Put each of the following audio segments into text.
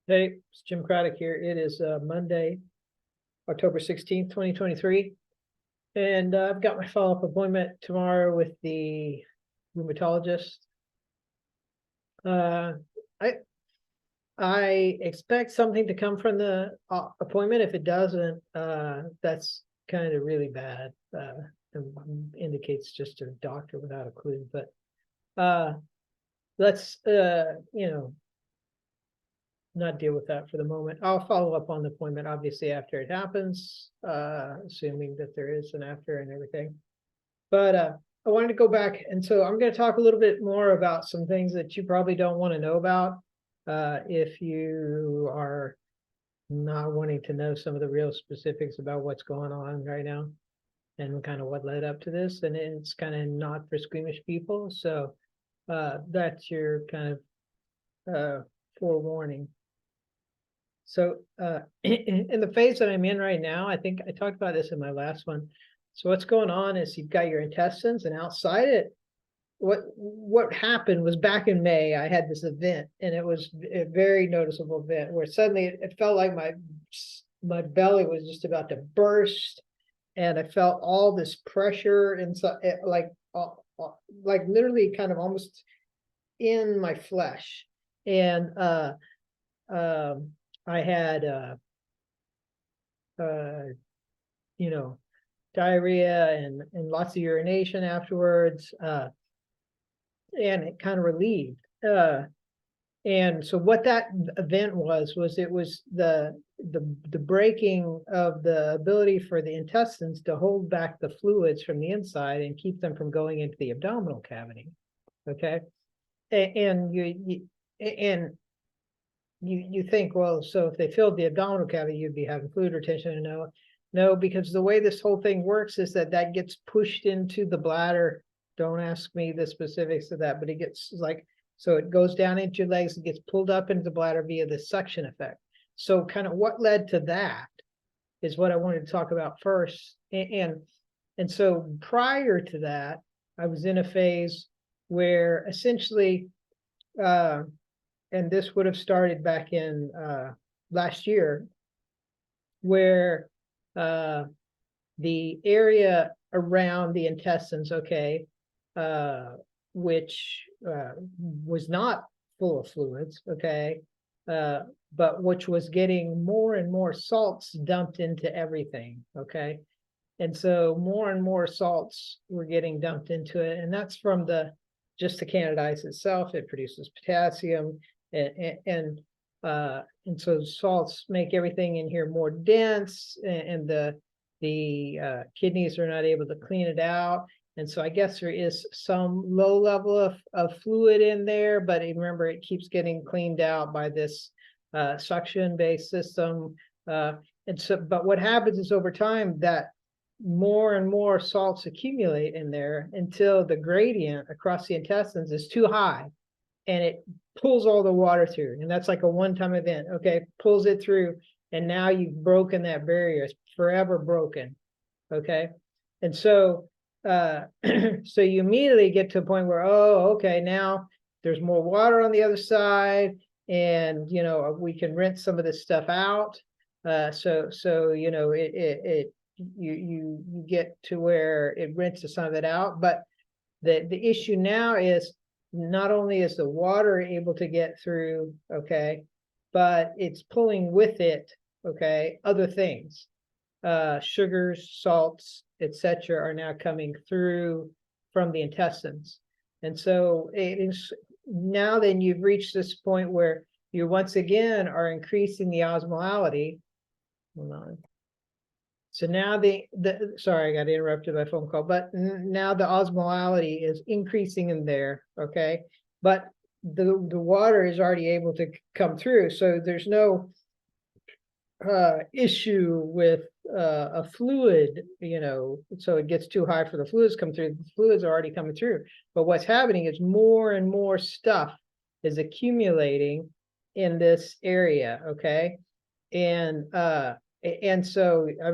Hey, it's Jim Craddock here. It is Monday, October 16th, 2023. And I've got my follow-up appointment tomorrow with the rheumatologist. Uh, I I expect something to come from the appointment. If it doesn't, that's kind of really bad. And indicates just a doctor without a clue. But let's not deal with that for the moment. I'll follow up on the appointment, obviously, after it happens, assuming that there is an after and everything. But I wanted to go back, and so I'm going to talk a little bit more about some things that you probably don't want to know about if you are not wanting to know some of the real specifics about what's going on right now and kind of what led up to this. And it's kind of not for squeamish people. So that's your kind of forewarning. So in the phase that I'm in right now, I think I talked about this in my last one. So what's going on is you've got your intestines, and outside it, what happened was back in May, I had this event, and it was a very noticeable event where suddenly it felt like my belly was just about to burst, and I felt all this pressure inside, like literally kind of almost in my flesh. And I had you know, diarrhea and lots of urination afterwards, and it kind of relieved. And so what that event was it was the breaking of the ability for the intestines to hold back the fluids from the inside and keep them from going into the abdominal cavity. Okay, and you think, well, so if they filled the abdominal cavity, you'd be having fluid retention. And no, because the way this whole thing works is that gets pushed into the bladder. Don't ask me the specifics of that, but it gets like, so it goes down into your legs, it gets pulled up into the bladder via the suction effect. So kind of what led to that is what I wanted to talk about first. And so prior to that, I was in a phase where essentially, and this would have started back in last year, where the area around the intestines, okay, which was not full of fluids, okay, but which was getting more and more salts dumped into everything, okay? And so more and more salts were getting dumped into it, and that's from just the candidiase itself. It produces potassium, and so salts make everything in here more dense, and the kidneys are not able to clean it out. And so I guess there is some low level of fluid in there, but remember, it keeps getting cleaned out by this suction-based system. And so, but what happens is over time that more and more salts accumulate in there until the gradient across the intestines is too high, and it pulls all the water through. And that's like a one-time event. Okay, pulls it through, and now you've broken that barrier. It's forever broken. Okay, and so so you immediately get to a point where, oh, okay, now there's more water on the other side, and we can rinse some of this stuff out. So you get to where it rinses some of it out. But the issue now is not only is the water able to get through, okay, but it's pulling with it, okay, other things. Sugars, salts, etc., are now coming through from the intestines. And so it is now, then you've reached this point where you once again are increasing the osmolality. Hold on. So now sorry, I got interrupted by a phone call, but now the osmolality is increasing in there, okay? But the water is already able to come through, so there's no issue with a fluid, so it gets too high for the fluids to come through. The fluids are already coming through. But what's happening is more and more stuff is accumulating in this area, okay? And so I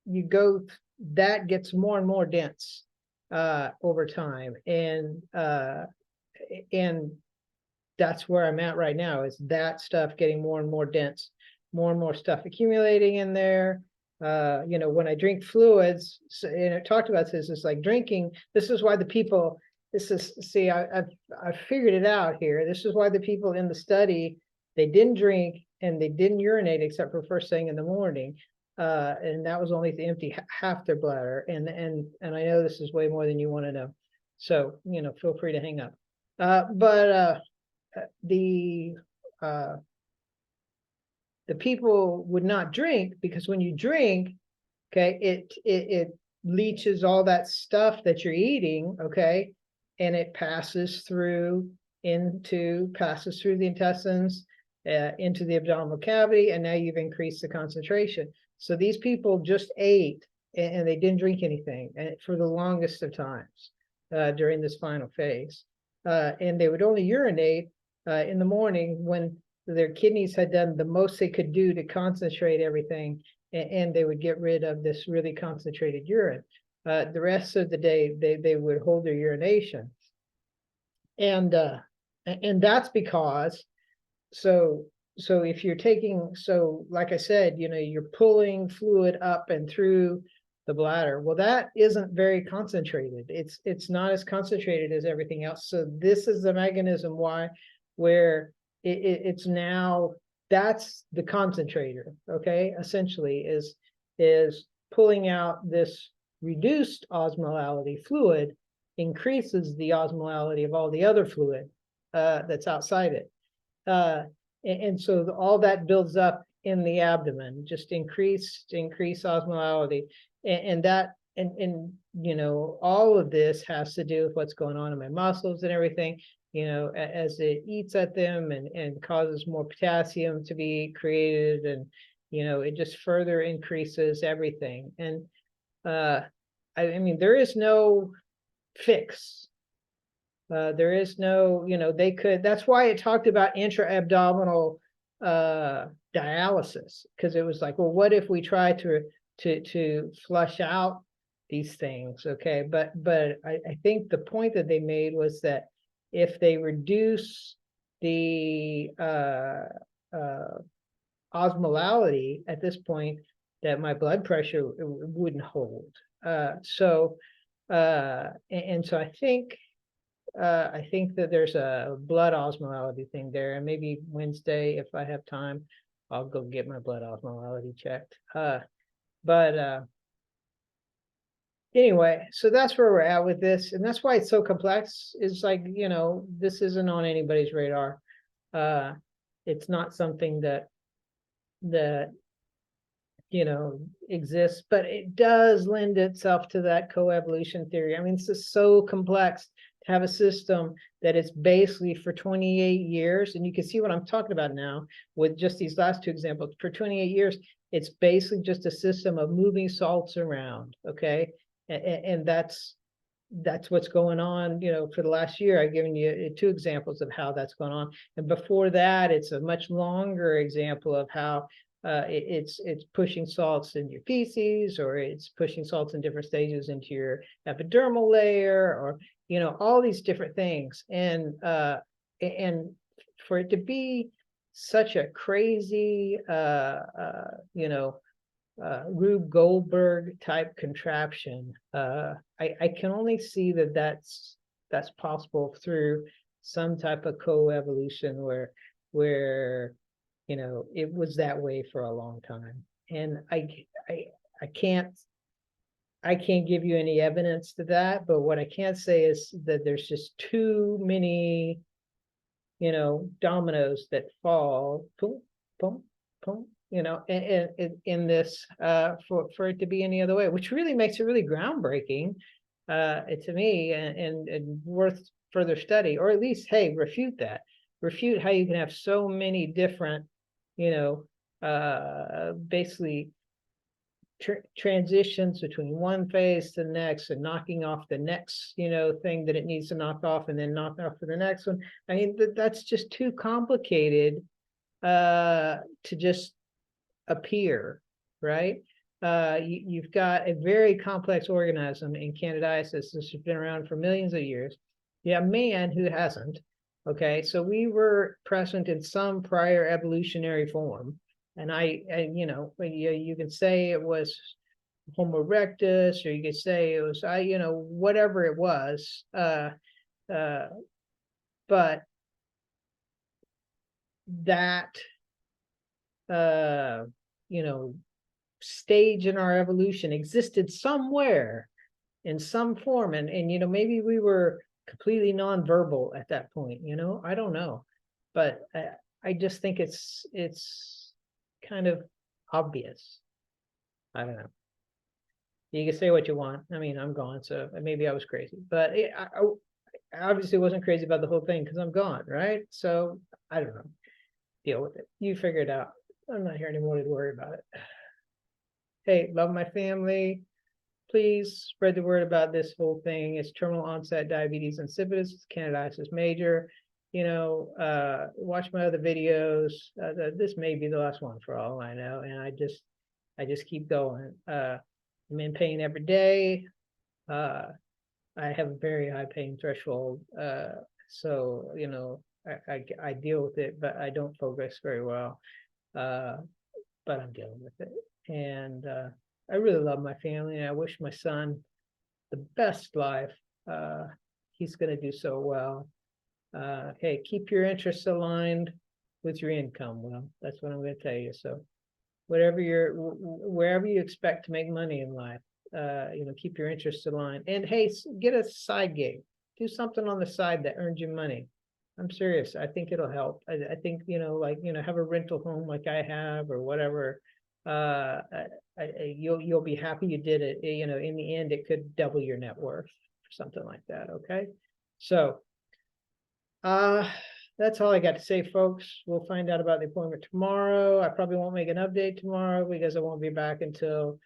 mean, that gets more and more dense over time, and that's where I'm at right now, is that stuff getting more and more dense, more and more stuff accumulating in there. You know, when I drink fluids, and I talked about this, it's like drinking. This is why the people, this is, see, I've figured it out here. This is why the people in the study, they didn't drink and they didn't urinate except for first thing in the morning. And that was only to empty half their bladder. And I know this is way more than you want to know. So, you know, feel free to hang up. The people would not drink, because when you drink, okay, it leaches all that stuff that you're eating, okay, and it passes through the intestines, into the abdominal cavity, and now you've increased the concentration. So these people just ate and they didn't drink anything for the longest of times during this final phase. And they would only urinate in the morning when their kidneys had done the most they could do to concentrate everything, and they would get rid of this really concentrated urine. The rest of the day, they would hold their urination. And that's because, so if you're taking, so like I said, you know, you're pulling fluid up and through the bladder. Well, that isn't very concentrated. It's not as concentrated as everything else. So this is the mechanism where it's now, that's the concentrator, okay, essentially is pulling out this reduced osmolality fluid, increases the osmolality of all the other fluid that's outside it. And so all that builds up in the abdomen, just increase osmolality. And you know, all of this has to do with what's going on in my muscles and everything, you know, as it eats at them and causes more potassium to be created. And, you know, it just further increases everything. And I mean, there is no fix. There is no, you know, that's why it talked about intra-abdominal dialysis, because it was like, well, what if we try to flush out these things? Okay, but I think the point that they made was that if they reduce the osmolality at this point, that my blood pressure wouldn't hold. And so I think that there's a blood osmolality thing there, and maybe Wednesday, if I have time, I'll go get my blood osmolality checked. Anyway, so that's where we're at with this, and that's why it's so complex. It's like, you know, this isn't on anybody's radar. It's not something that you know exists, but it does lend itself to that coevolution theory. I mean, it's just so complex to have a system that is basically for 28 years, and you can see what I'm talking about now with just these last two examples. For 28 years, it's basically just a system of moving salts around, okay? And that's what's going on, you know, for the last year. I've given you two examples of how that's going on. And before that, it's a much longer example of how it's pushing salts in your feces, or it's pushing salts in different stages into your epidermal layer, or, you know, all these different things. And for it to be such a crazy, you know, Rube Goldberg type contraption, I can only see that that's possible through some type of coevolution where you know it was that way for a long time. And I can't give you any evidence to that, but what I can say is that there's just too many, you know, dominoes that fall, boom, boom, boom, you know, in this for it to be any other way, which really makes it really groundbreaking to me, and worth further study, or at least, hey, refute how you can have so many different, you know, basically transitions between one phase to the next, and knocking off the next, you know, thing that it needs to knock off, and then knock off for the next one. I mean, that's just too complicated to just appear, right? You've got a very complex organism in candidiasis. This has been around for millions of years. Yeah, a man who hasn't, Okay, so we were present in some prior evolutionary form. And you know, you can say it was Homo erectus, or you could say it was, you know, whatever it was. But that, you know, stage in our evolution existed somewhere in some form. And, you know, maybe we were completely nonverbal at that point, you know, I don't know. But I just think it's kind of obvious. I don't know. You can say what you want. I mean, I'm gone, so maybe I was crazy, but I obviously wasn't crazy about the whole thing because I'm gone, right? So I don't know. Deal with it. You figure it out. I'm not here anymore to worry about it. Hey, love my family. Please spread the word about this whole thing. It's terminal onset diabetes insipidus, candidiasis major. You know, watch my other videos. This may be the last one for all I know, and I just keep going. I'm in pain every day. I have a very high pain threshold, so you know, I deal with it, but I don't focus very well. But I'm dealing with it, and I really love my family, and I wish my son the best life. He's going to do so well. Hey, keep your interests aligned with your income. Well, that's what I'm going to tell you. So wherever you expect to make money in life, you know, keep your interests aligned. And hey, get a side gig. Do something on the side that earns you money. I'm serious. I think it'll help. I think, you know, like, you know, have a rental home like I have or whatever. You'll be happy you did it. You know, in the end, it could double your net worth or something like that. Okay. So that's all I got to say, folks. We'll find out about the appointment tomorrow. I probably won't make an update tomorrow because I won't be back until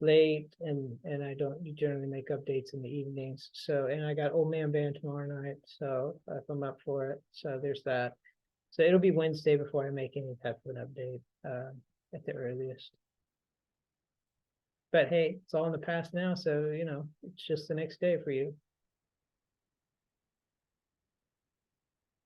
late, and I don't generally make updates in the evenings. So, and I got Old Man Band tomorrow night, so if I'm up for it. So there's that. So it'll be Wednesday before I make any type of an update, at the earliest. But hey, it's all in the past now, so you know, it's just the next day for you.